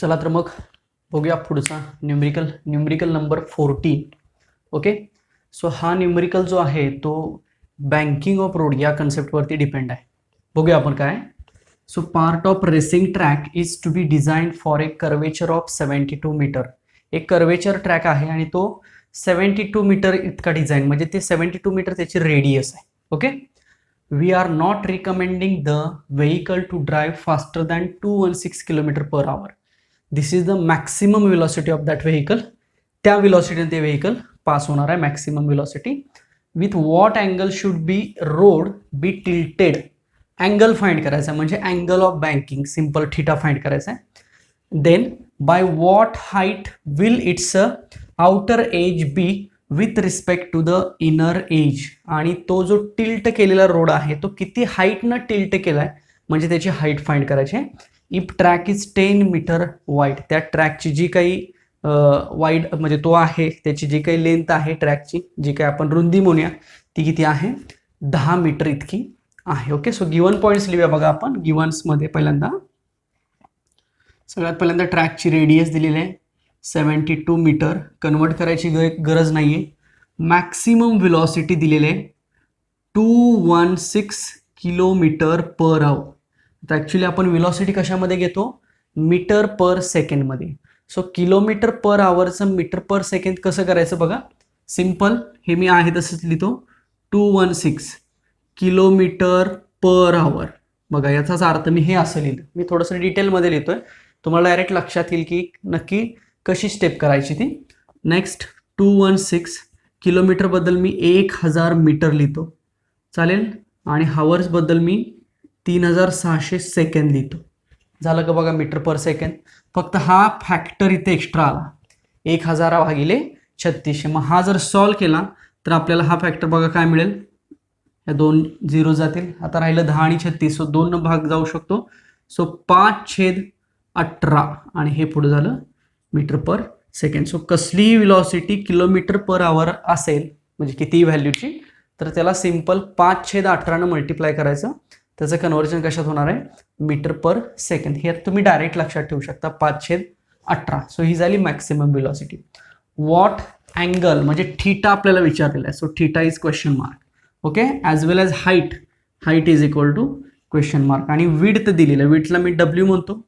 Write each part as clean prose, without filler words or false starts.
चला तर मग बघूया पुढचा न्यूमरिकल नंबर 14. ओके. सो हा न्यूमरिकल जो आहे तो बँकिंग ऑफ रोड या कन्सेप्टवरती डिपेंड आहे. बघूया आपण काय. So part of racing track is to be design for a curvature of 72 metre. एक कर्वेचर ट्रॅक आहे आणि तो 72 मीटर इतका डिझाईन, म्हणजे ते 72 मीटर त्याची रेडियस आहे. Okay. We are not recommending the vehicle to drive faster than 216 kilometre per hour. This is the maximum velocity of that vehicle. त्या वेलॉसिटीने ते व्हेकल पास होणार आहे, maximum velocity. With what angle should be road be tilted. Angle find करायचा आहे, म्हणजे angle of banking, simple theta find करायचा आहे. Then by what height will its outer edge be with respect to the inner age. आणि तो जो tilt केलेला road आहे तो किती हाईटनं टिल्ट केला आहे, म्हणजे त्याची हाईट फाइंड करायची आहे. If track is 10 metre wide, त्या ट्रॅकची जी काही वाईड म्हणजे तो आहे त्याची जी काही लेंथ आहे ट्रॅकची, जी काही आपण रुंदी म्हणूया, ती किती आहे 10 मीटर इतकी आहे. ओके. सो गिवन पॉईंट्स लिहूया बघा आपण. गिवन्समध्ये सगळ्यात पहिल्यांदा ट्रॅकची रेडियस दिलेली आहे 72 मीटर. कन्वर्ट करायची गरज नाही आहे. मॅक्सिमम वेलॉसिटी दिलेली आहे 216 किलोमीटर पर आवर. तर ॲक्च्युली आपण वेलॉसिटी कशामध्ये घेतो, मीटर पर सेकंडमध्ये. सो किलोमीटर पर आवरचं मीटर पर सेकंड कसं करायचं बघा. सिंपल, हे मी आहे तसंच लिहितो 216 किलोमीटर पर आवर. बघा याचाच अर्थ मी हे असं लिहिलं. मी थोडंसं डिटेलमध्ये लिहितोय, तुम्हाला डायरेक्ट लक्षात येईल की नक्की कशी स्टेप करायची ती. नेक्स्ट 216 किलोमीटरबद्दल मी 1000 मीटर लिहितो, चालेल. आणि हावर्सबद्दल मी 3600 सेकंद लिहितो. झालं का बघा मीटर पर सेकंड. फक्त हा फॅक्टर इथे एक्स्ट्रा आला 1000 भागिले 3600. मग हा जर सॉल्व केला तर आपल्याला हा फॅक्टर बघा काय मिळेल. या 2 झिरो जातील. आता राहिलं 10 आणि 36. सो 2 भाग जाऊ शकतो. सो 5/18 आणि हे पुढे झालं मीटर पर सेकंड. सो कसलीही वेलॉसिटी किलोमीटर पर आवर असेल, म्हणजे कितीही व्हॅल्यूची, तर त्याला सिंपल 5/18 मल्टिप्लाय करायचं. त्याचं कन्व्हर्जन कशात होणार आहे, मीटर पर सेकंड. हे तुम्ही डायरेक्ट लक्षात ठेवू शकता 5/18. सो ही झाली मॅक्सिमम वेलॉसिटी. वॉट अँगल म्हणजे थिटा आपल्याला विचारलेला आहे. So theta is question mark. Okay. As well as height is equal to question mark. आणि विड्थ दिलेलं आहे, विड्थला मी W म्हणतो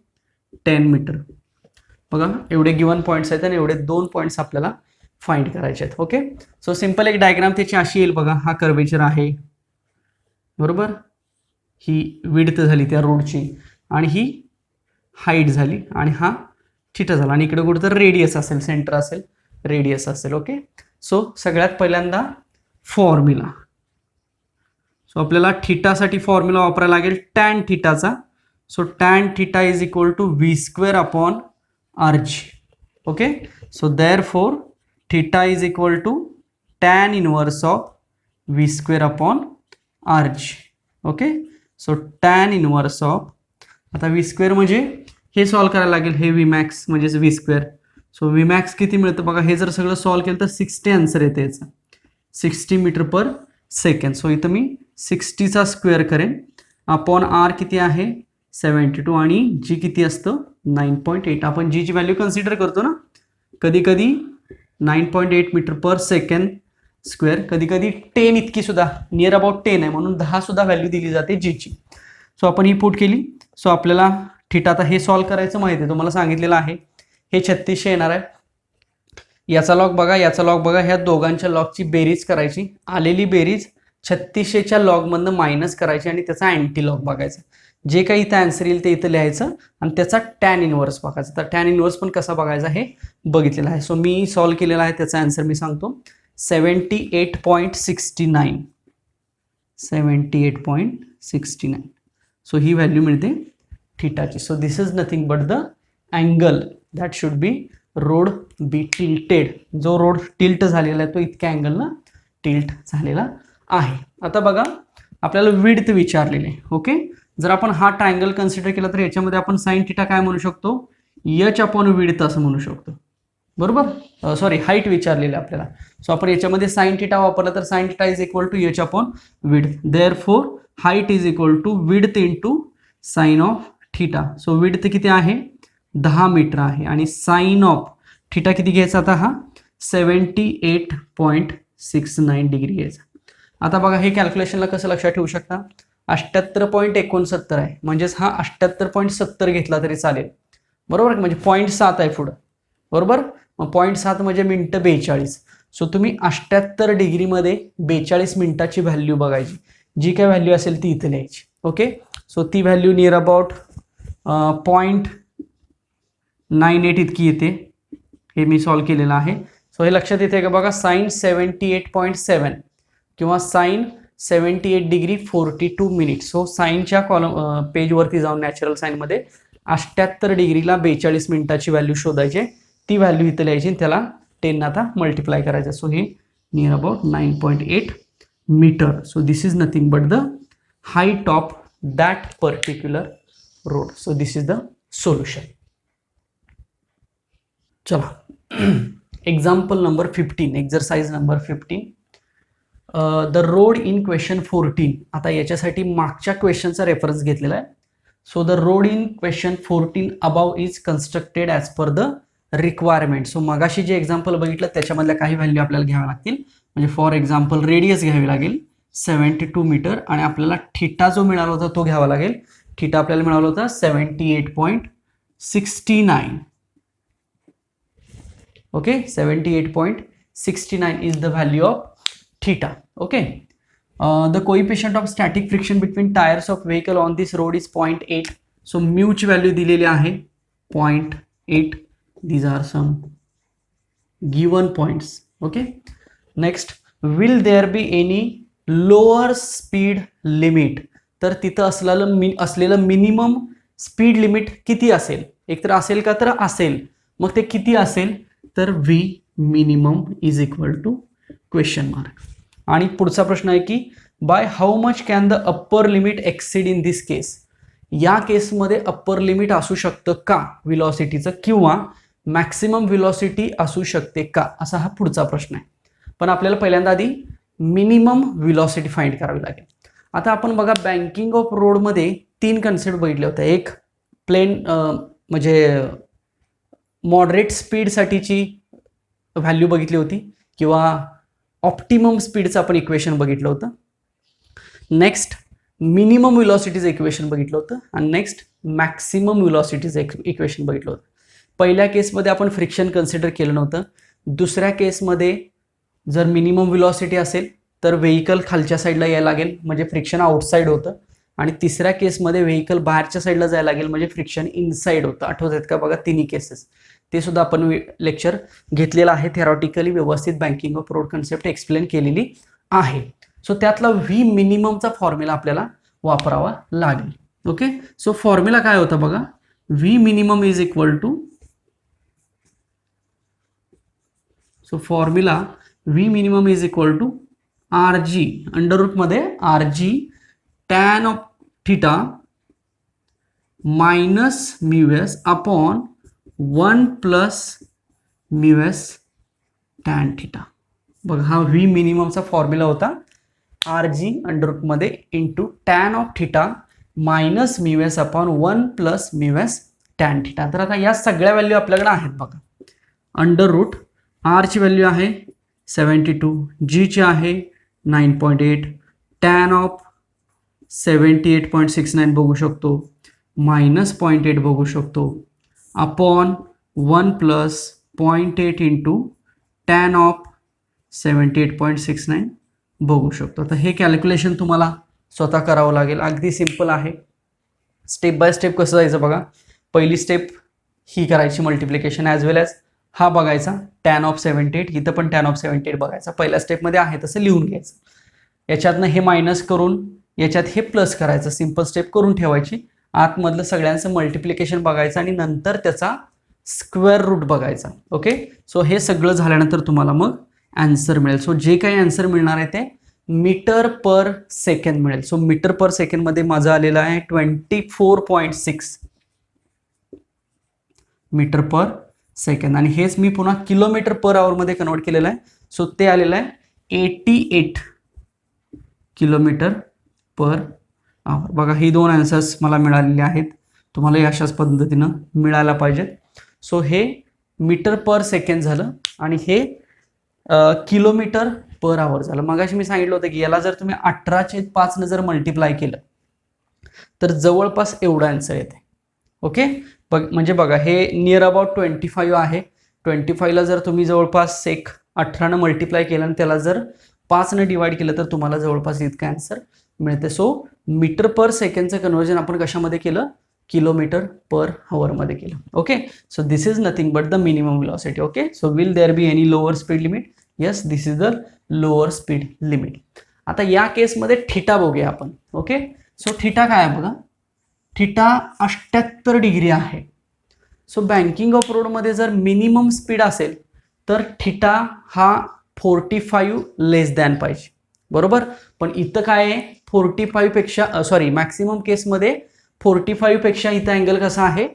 10 मीटर. बघा एवढे गिवन पॉईंट्स आहेत आणि एवढे 2 पॉईंट्स आपल्याला फाइंड करायचे आहेत. ओके. सो सिंपल एक डायग्राम त्याची अशी येईल बघा. हा कर्वेचर आहे बरोबर, ही विड्थ झाली त्या रोडची आणि ही हाईट झाली आणि हा थिटा झाला. आणि इकडे कुठं तर रेडियस असेल, सेंटर असेल, रेडियस असेल. ओके. सो सगळ्यात पहिल्यांदा फॉर्म्युला. सो आपल्याला थिटासाठी फॉर्म्युला वापरायला लागेल टॅन थिटाचा. So tan theta is equal to V² upon RG. Okay. So therefore theta is equal to tan inverse of V² upon RG. Okay. So tan inverse of, आता V² म्हणजे हे solve करायला लागेल, हे Vmax म्हणजेच V². So Vmax किती मिळतं बघा. हे जर सगळं सॉल्व केलं तर 60 आन्सर येते याचा, 60 मीटर पर सेकंड. सो इथं मी 60चा स्क्वेअर करेन. अपॉन R किती आहे 72 आणि G किती असतं 9.8. आपण G ची व्हॅल्यू कन्सिडर करतो ना कधी कधी 9.8 मीटर पर सेकंड स्क्वेअर, कधी कधी 10 इतकी सुद्धा, नियर अबाउट 10 आहे म्हणून 10 सुद्धा व्हॅल्यू दिली जाते G ची. सो आपण ही पुट केली. सो आपल्याला थिटा, आता हे सॉल्व करायचं माहिती आहे, तुम्हाला सांगितलेलं आहे. हे 3600 येणार आहे. याचा लॉग बघा, याचा लॉग बघा, ह्या दोघांच्या लॉगची बेरीज करायची. आलेली बेरीज 3600च्या लॉगमधनं मायनस करायची आणि त्याचा अँटी लॉग बघायचा. जे काही इथं आन्सर येईल ते इथं लिहायचं आणि त्याचा टॅन इनवर्स बघायचा. तर टॅन इनवर्स पण कसा बघायचा हे बघितलेलं आहे. सो मी सॉल्व केलेला आहे, त्याचा आन्सर मी सांगतो 78.69. 78.69. सो ही व्हॅल्यू मिळते थिटाची. So this is nothing but the angle that should be road be tilted. जो रोड टिल्ट झालेला आहे तो इतक्या अँगलनं टिल्ट झालेला आहे. आता बघा आपल्याला विड्थ विचारलेली आहे. ओके. जर आपण हा ट्रायंगल कन्सिडर केला तर याच्यामध्ये आपण साइन थिटा काय म्हणू शकतो, H अपॉन विड्थ असं म्हणू शकतो बरोबर. सॉरी, हाईट विचारलेली आहे आपल्याला. सो आपण याच्यामध्ये साइन थिटा वापरला तर sine theta is equal to H upon width. Therefore height is equal to width into sine of theta. So width किती आहे 10 मीटर आहे आणि साइन ऑफ थिटा किती घ्यायचा आता हा 78.69 डिग्री घ्यायचा. आता बघा हे कॅल्क्युलेशनला कसं लक्षात ठेवू शकता 78.69 आहे म्हणजेच हा 78.70 घेतला तरी चालेल बरोबर म्हणजे 0.7 आहे पुढं बरोबर मग 0.7 म्हणजे मिनिटं 42. सो तुम्ही 78 डिग्रीमध्ये 42 मिनिटाची व्हॅल्यू बघायची जी काय व्हॅल्यू असेल ती इथे लिहायची. ओके सो ती व्हॅल्यू नियर अबाउट 0.98 इतकी येते. हे मी सॉल्व केलेलं आहे. सो हे लक्षात येते का बघा साइन 78.7 किंवा साइन 78 डिग्री 42 मिनिट. सो साइनच्या कॉलम पेजवरती जाऊन नॅचरल साइनमध्ये 78 डिग्रीला 42 मिनिटाची व्हॅल्यू शोधायची ती व्हॅल्यू इथं लिहायची त्याला 10 आता मल्टिप्लाय करायचं. सो हे near about 9.8 metre. So this is nothing but the height of that particular road. So this is the solution. चला example number 15 exercise number 15 the road in question 14. आता याच्यासाठी मागच्या क्वेश्चनचा रेफरन्स घेतलेला आहे. So the road in question 14 above is constructed as per the requirement. So मगाशी जे example बघितलं त्याच्यामधल्या काही व्हॅल्यू आपल्याला घ्याव्या लागतील. म्हणजे फॉर एक्झाम्पल रेडियस घ्यावी लागेल 72 मीटर आणि आपल्याला थिटा जो मिळाला होता तो घ्यावा लागेल. थिटा आपल्याला मिळाला होता 78.69. okay 78.69 is the value of theta. okay the coefficient of static friction between tires of vehicle on this road is 0.8. so mu ची व्हॅल्यू दिलेली आहे 0.8. these are some given points. okay next will there be any lower speed limit. तर तिथं असलेलं minimum speed limit किती असेल एकतर असेल का तर असेल मग ते किती असेल तर V minimum is equal to question mark. आणि पुढचा प्रश्न आहे की by how much can the upper limit exceed in this case. या केसमध्ये अप्पर लिमिट असू शकतं का व्हेलॉसिटीचं किंवा मॅक्सिमम व्हेलॉसिटी असू शकते का असा हा पुढचा प्रश्न आहे. पण आपल्याला पहिल्यांदा आधी मिनिमम व्हेलॉसिटी फाइंड करावी लागेल. आता आपण बघा बँकिंग ऑफ रोडमध्ये 3 कन्सेप्ट बघितले होते. एक प्लेन म्हणजे मॉडरेट स्पीडसाठीची व्हॅल्यू बघितली होती किंवा ऑप्टिमम स्पीडचं आपण इक्वेशन बघितलं होतं. नेक्स्ट मिनिमम व्हेलॉसिटीचं इक्वेशन बघितलं होतं आणि नेक्स्ट मॅक्सिमम व्हेलॉसिटीचं इक्वेशन बघितलं होतं. पहिल्या केसमध्ये आपण फ्रिक्शन कन्सिडर केलं नव्हतं. दुसऱ्या केसमध्ये जर मिनिमम व्हेलॉसिटी असेल तर व्हेकल खालच्या साईडला यायला लागेल म्हणजे फ्रिक्शन आउटसाईड होतं आणि तिसऱ्या केसमध्ये व्हेकल बाहेरच्या साईडला जायला लागेल म्हणजे फ्रिक्शन इनसाईड होतं. आठवत आहेत का बघा तिन्ही केसेस ते सुद्धा आपण लेक्चर घेतलेलं आहे. थेरॉटिकली व्यवस्थित banking of road concept explain केलेली आहे. सो त्यातला व्ही मिनिममचा फॉर्म्युला आपल्याला वापरावा लागेल. ओके सो फॉर्म्युला काय होता बघा V minimum is equal to so formula V minimum is equal to R G under रूटमध्ये R G tan of theta minus mu s upon 1 plus mu s tan theta. बघा हा V मिनिममचा formula होता R G under रूटमध्ये into tan of theta minus mu s upon 1 plus mu s tan theta. तर आता या सगळ्या value आपल्याकडे आहेत बघा. अंडर रूट आरची व्हॅल्यू आहे 72 जीची आहे 9.8 टॅन ऑफ 78.69 बघू शकतो मायनस 0.8 बघू शकतो upon 1 plus 0.8 into tan of 78.69 बघू शकतो. तर हे कॅल्क्युलेशन तुम्हाला स्वतः करावं लागेल. अगदी सिम्पल आहे. स्टेप बाय स्टेप कसं जायचं बघा. पहिली स्टेप ही करायची मल्टिप्लिकेशन ॲज वेल ॲज हा बघायचा टॅन ऑफ 78 इथं पण टॅन ऑफ 78 बघायचा. पहिल्या स्टेपमध्ये आहे तसं लिहून घ्यायचं. याच्यातनं हे मायनस करून याच्यात हे प्लस करायचं. सिम्पल स्टेप करून ठेवायची. आतमधलं सगळ्यांचं मल्टिप्लिकेशन बघायचं आणि नंतर त्याचा स्क्वेअर रूट बघायचा. ओके सो हे सगळं झाल्यानंतर तुम्हाला मग आन्सर मिळेल. सो जे काही आन्सर मिळणार आहे ते मीटर पर सेकंड मिळेल. सो मीटर पर सेकंडमध्ये माझं आलेलं आहे 24.6 मीटर पर सेकंड आणि हेच मी पुन्हा किलोमीटर पर आवरमध्ये कन्वर्ट केलेलं आहे. सो ते आलेलं आहे 88 किलोमीटर पर आवर. बघा ही दोन आन्सर्स मला मिळालेले आहेत. तुम्हाला अशाच पद्धतीनं मिळायला पाहिजेत. सो हे मीटर पर सेकंड झालं आणि हे किलोमीटर पर आवर झालं. मगाशी मी सांगितलं होतं की याला जर तुम्ही 18/5 जर मल्टिप्लाय केलं तर जवळपास एवढा आन्सर येते. ओके, म्हणजे बघा हे नियर अबाउट 25 आहे. 25ला जर तुम्ही जवळपास एक 18 मल्टिप्लाय केलं आणि त्याला जर 5 डिवाइड केलं तर तुम्हाला जवळपास इतका आन्सर मिळते. सो मीटर पर सेकंडचं कन्वर्जन आपण कशामध्ये केलं, किलोमीटर पर आवर मध्ये केलं. Okay, so this is nothing but the minimum velocity. Okay, so will there be any lower speed limit? Yes, this is the lower speed limit. आता या केसमध्ये theta बघूया आपण. ओके, सो थिटा काय आहे बघा, थिटा 78 डिग्री आहे. So banking of रोडमध्ये जर मिनिमम स्पीड असेल तर थिटा हा 45 लेस दॅन पाहिजे, बरोबर. पण इथं काय आहे, 45 पेक्षा मॅक्सिमम केसमध्ये 45 पेक्षा इथं अँगल कसा आहे,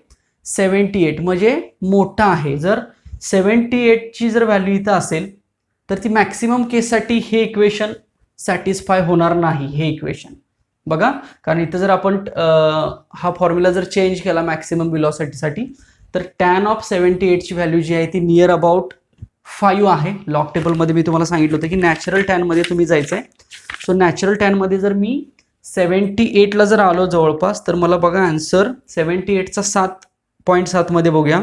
78 म्हणजे मोठा आहे. जर 78 ची जर व्हॅल्यू इथं असेल तर ती मॅक्सिमम केससाठी हे इक्वेशन सॅटिस्फाय होणार नाही. हे इक्वेशन बघा, कारण इथं जर आपण हा फॉर्म्युला जर चेंज केला मॅक्सिमम वेलोसिटीसाठी तर tan ऑफ 78 ची व्हॅल्यू जी आहे ती नियर अबाउट 5 आहे. लॉग टेबलमध्ये मी तुम्हाला सांगितलं होतं की नॅचरल टॅन मध्ये तुम्ही जायचं आहे. सो नॅचरल टॅन मध्ये जर मी 78ला जर आलो जवळपास तर मला बघा आन्सर 78चा 7.7 मध्ये बघूया,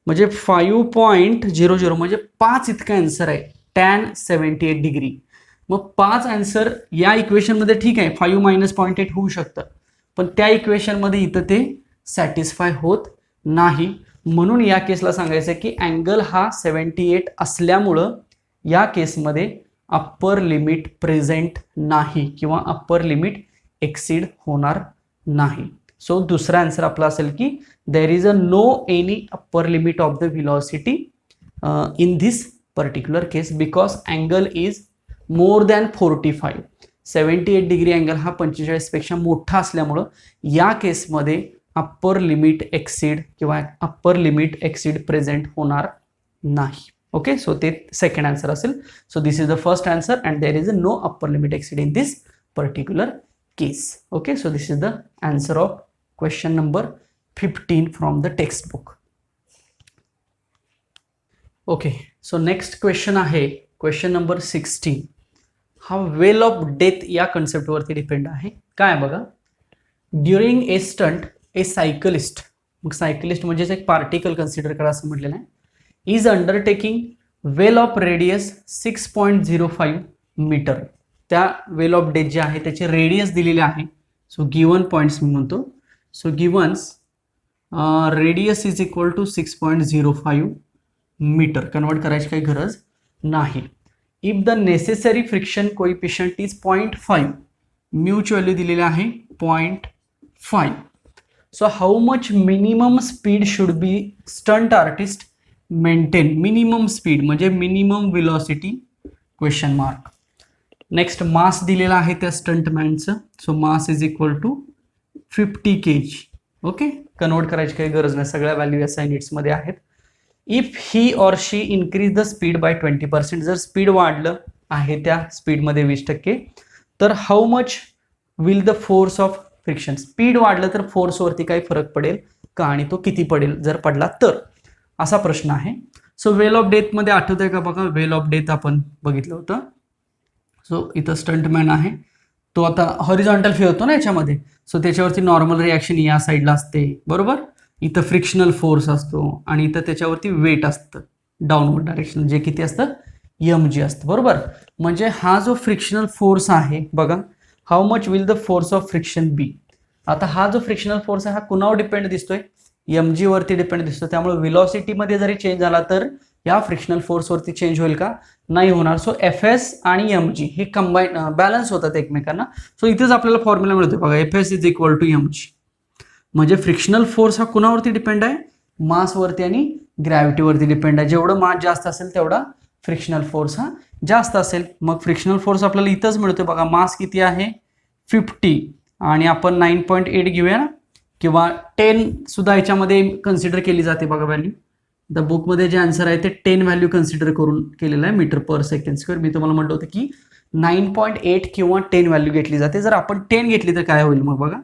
म्हणजे 5.00 म्हणजे 5 इतका आन्सर आहे tan 78 डिग्री. मग 5 आन्सर या इक्वेशनमध्ये ठीक आहे, 5 मायनस 0.8 होऊ शकतं, पण त्या इक्वेशनमध्ये इथं ते सॅटिस्फाय होत नाही. म्हणून या केसला सांगायचं आहे की अँगल हा 78 असल्यामुळं या केसमध्ये अप्पर लिमिट प्रेझेंट नाही किंवा अप्पर लिमिट एक्सीड होणार नाही. सो दुसरा आन्सर आपला असेल की there is a no any upper limit of the velocity in this particular case because angle is more than 45. 78 degree angle हा 45 पेक्षा मोठा असल्यामुळं या केसमध्ये अप्पर लिमिट एक्सीड किंवा अप्पर लिमिट एक्सीड प्रेझेंट होणार नाही. ओके, सो ते सेकंड आन्सर असेल. So this is the first answer and there is a no upper limit exceed in this particular case. Okay, so this is the answer of question number 15 from the text book. Okay, so next question आहे question number 16. हा वेल of death या कन्सेप्टवरती depend आहे. काय बघा, during a stunt a cyclist, मग cyclist म्हणजेच एक particle consider करा असं म्हटलेलं आहे, is undertaking well of radius 6.05 metre. त्या वेल ऑफ डेथ जे आहे त्याचे रेडियस दिलेले आहे. सो गिवन पॉईंट्स मी म्हणतो. So givens radius is equal to 6.05 metre. Convert करायची काही गरज नाही. If the necessary friction coefficient is 0.5, म्यूच व्हॅल्यू दिलेली आहे 0.5. So how much minimum speed should be stunt artist maintain. Minimum speed म्हणजे minimum velocity question mark. Next mass दिलेला आहे त्या स्टंटमॅनचं. So mass is equal to 50 kg. Okay, convert करायची काही गरज नाही, सगळ्या व्हॅल्यू एस आय नीड्समध्ये आहेत. If he or she increase the speed bye 20%, जर स्पीड वाढलं आहे त्या स्पीडमध्ये 20%, तर how much will the force of friction. Speed वाढलं तर फोर्सवरती काही फरक पडेल का आणि तो किती पडेल जर पडला तर, असा प्रश्न आहे. सो वेल ऑफ डेथमध्ये आठवत आहे का बघा, वेल ऑफ डेथ आपण बघितलं होतं. सो इथं स्टंटमॅन आहे, तो आता हॉरिझॉन्टल फिरतो ना याच्यामध्ये, सो त्याच्यावरती नॉर्मल रिॲक्शन या साईडला असते, बरोबर. इथं फ्रिक्शनल फोर्स असतो आणि इथं त्याच्यावरती वेट असतं डाऊनवर्ड डायरेक्शन, जे किती असतं mg असतं, बरोबर. म्हणजे हा जो फ्रिक्शनल फोर्स आहे बघा, how much will the force of friction be. आता हा जो फ्रिक्शनल फोर्स आहे हा कुणावर डिपेंड दिसतोय, mg वरती डिपेंड दिसतो. त्यामुळे वेलोसिटीमध्ये जरी चेंज झाला तर या फ्रिक्शनल फोर्सवरती चेंज होईल का, नाही होणार. सो Fs आणि mg हे कंबाईन बॅलन्स होतात एकमेकांना. सो इथेच आपल्याला फॉर्म्युला मिळतो बघा, Fs is equal to mg. म्हणजे फ्रिक्शनल फोर्स हा कुणावरती डिपेंड आहे, मासवरती आणि ग्रॅव्हिटीवरती डिपेंड आहे. जेवढं मास जास्त असेल तेवढा फ्रिक्शनल फोर्स हा जास्त असेल. मग फ्रिक्शनल फोर्स आपल्याला इथंच मिळतो बघा, मास किती आहे 50 आणि आपण 9.8 घेऊया ना, किंवा 10 सुद्धा याच्यामध्ये कन्सिडर केली जाते बघा व्हॅल्यू. द बुकमध्ये जे आन्सर आहे ते 10 व्हॅल्यू कन्सिडर करून केलेलं आहे मीटर पर सेकंड स्क्वेअर. मी तुम्हाला म्हटलं होतं की 9.8 किंवा 10 व्हॅल्यू घेतली जाते. जर आपण 10 घेतली तर काय होईल मग बघा,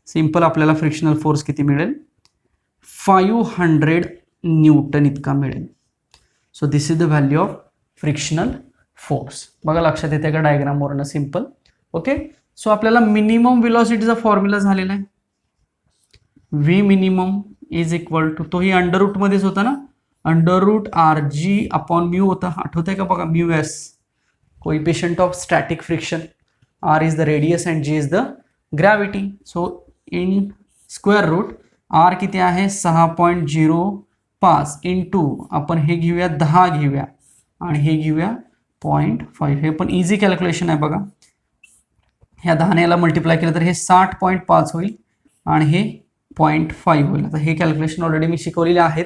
सिंपल आपल्याला फ्रिक्शनल फोर्स किती मिळेल 500 न्यूटन इतका मिळेल. So this is the value of frictional force. बघा लक्षात येते का डायग्रामवरनं सिंपल. ओके, सो आपल्याला मिनिमम व्हेलॉसिटीचा फॉर्म्युला झालेला आहे. V minimum is equal to, तोही अंडर रूट मध्येच होता ना, under root R G upon mu होता. आठवतंय का बघा, mu S coefficient of static friction, R is the radius and G is the gravity. So in square root R किती आहे 6.05 इंटू आपण हे घेऊया 10 घेऊया आणि हे घेऊया 0.5. हे पण इझी कॅल्क्युलेशन आहे बघा. ह्या 10 याला मल्टिप्लाय केलं तर हे 60.5 होईल आणि हे 0.5 होईल. आता हे कॅल्क्युलेशन ऑलरेडी मी शिकवलेले आहेत.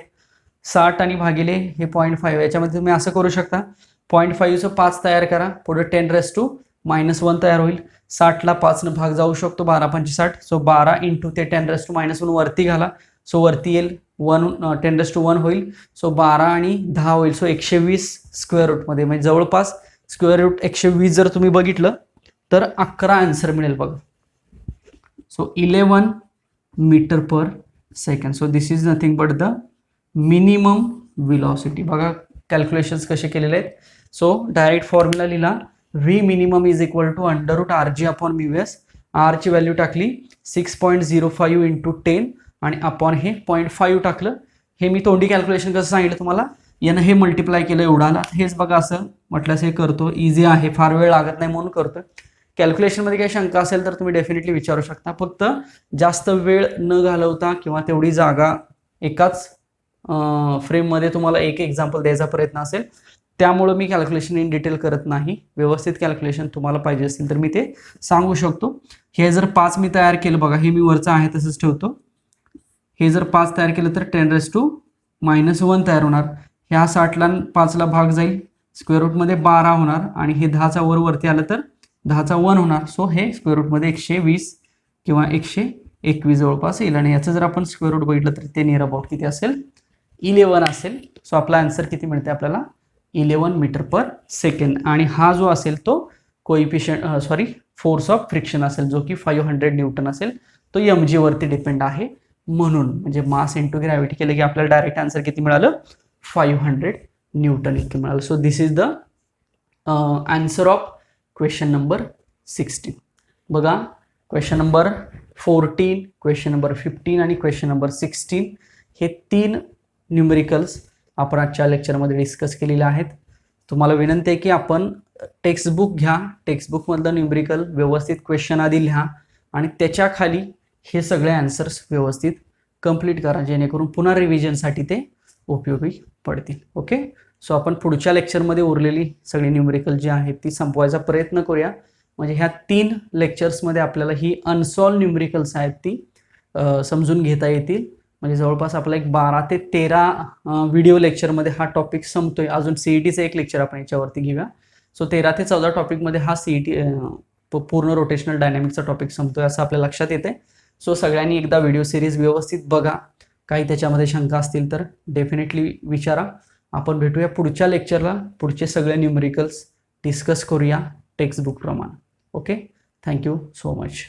60 आणि भागिले हे 0.5, याच्यामध्ये तुम्ही असं करू शकता 0.5चं 5 तयार करा, पुढे 10⁻⁻1 तयार होईल. 60ला 5 भाग जाऊ शकतो, 12×5 = 60. सो 12 इंटू ते 10⁻⁻1 वरती घाला. सो वरती येईल 10⁻1 होईल. सो 12 आणि 10 होईल. सो 120 स्क्वेअर रूटमध्ये, म्हणजे जवळपास स्क्वेअर रूट 120 जर तुम्ही बघितलं तर 11 आन्सर मिळेल बघा. सो 11 metre per second. So this is nothing but the minimum velocity. बघा कॅल्क्युलेशन्स कसे केलेले आहेत. सो डायरेक्ट फॉर्म्युला लिहिला, V minimum is equal to under root R G upon mu s. आरची व्हॅल्यू टाकली 6.05 इंटू 10 आणि अपॉन हे 0.5 टाकलं. हे मी तोंडी कॅल्क्युलेशन कसं सांगितलं तुम्हाला, यानं हे मल्टिप्लाय केलं एवढाला. हेच बघा असं म्हटल्यास हे करतो, इझी आहे, फार वेळ लागत नाही म्हणून करतो. कॅल्क्युलेशनमध्ये काही शंका असेल तर तुम्ही डेफिनेटली विचारू शकता. फक्त जास्त वेळ न घालवता किंवा तेवढी जागा एकाच फ्रेममध्ये तुम्हाला एक एक्झाम्पल द्यायचा प्रयत्न असेल, त्यामुळं मी कॅल्क्युलेशन इन डिटेल करत नाही. व्यवस्थित कॅल्क्युलेशन तुम्हाला पाहिजे असेल तर मी ते सांगू शकतो. हे जर 5 मी तयार केलं बघा, हे मी वरचं आहे तसंच ठेवतो. हे जर 5 तयार केलं तर 10⁻⁻1 तयार होणार. ह्या 60ला 5ला भाग जाईल, स्क्वेअर रूटमध्ये 12 होणार आणि हे 10चा वरती आलं तर 10चा 1 होणार. सो हे स्क्वेअर रूटमध्ये 120 किंवा 121 जवळपास येईल. आणि याचं जर आपण स्क्वेअर रूट बघितलं तर ते नियर अबाउट किती असेल 11 असेल. सो आपला आन्सर किती मिळते आपल्याला 11 मीटर पर सेकंड. आणि हा जो असेल तो कोइफिशियंट फोर्स ऑफ फ्रिक्शन असेल, जो की 500 न्यूटन असेल. तो mg वरती डिपेंड आहे म्हणून, म्हणजे मास इंटू ग्रॅव्हिटी केलं की आपल्याला डायरेक्ट आन्सर किती मिळालं 500 न्यूटन इतकं मिळालं. So this is the answer of question number 16. बघा क्वेश्चन नंबर 14, क्वेश्चन नंबर 15 आणि क्वेश्चन नंबर 16 हे 3 न्यूमेरिकल्स आपण आजच्या लेक्चरमध्ये डिस्कस केलेले आहेत. तुम्हाला विनंती आहे की आपण टेक्स्टबुक घ्या, टेक्स्टबुकमधलं न्यूमेरिकल व्यवस्थित क्वेश्चन आधी लिहा आणि त्याच्या खाली हे सगळे आन्सर्स व्यवस्थित कंप्लीट करा, जेणेकरून पुन्हा रिव्हिजनसाठी ते उपयोगी पडतील. ओके, सो आपण पुढच्या लेक्चरमध्ये उरलेली सगळी न्यूमेरिकल जी आहेत ती संपवायचा प्रयत्न करूया. म्हणजे ह्या 3 लेक्चर्समध्ये आपल्याला ही अनसॉल्व न्यूमेरिकल्स आहेत ती समजून घेता येतील. म्हणजे जवळपास आपला एक 12 ते 13 व्हिडिओ लेक्चरमध्ये हा टॉपिक संपतोय. अजून सीईटीचं एक लेक्चर आपण याच्यावरती घेऊया. सो 13 ते 14 टॉपिकमध्ये हा सीईटी पूर्ण रोटेशनल डायनॅमिक्सचा टॉपिक संपतोय असं आपल्या लक्षात येते. सो सगळ्यांनी एकदा व्हिडिओ सिरीज व्यवस्थित बघा. काही त्याच्यामध्ये शंका असतील तर डेफिनेटली विचारा. आपण भेटूया पुढच्या लेक्चरला. पुढचे सगळे न्यूमेरिकल्स डिस्कस करूया टेक्स्टबुक प्रमाणे. Okay, thank you so much.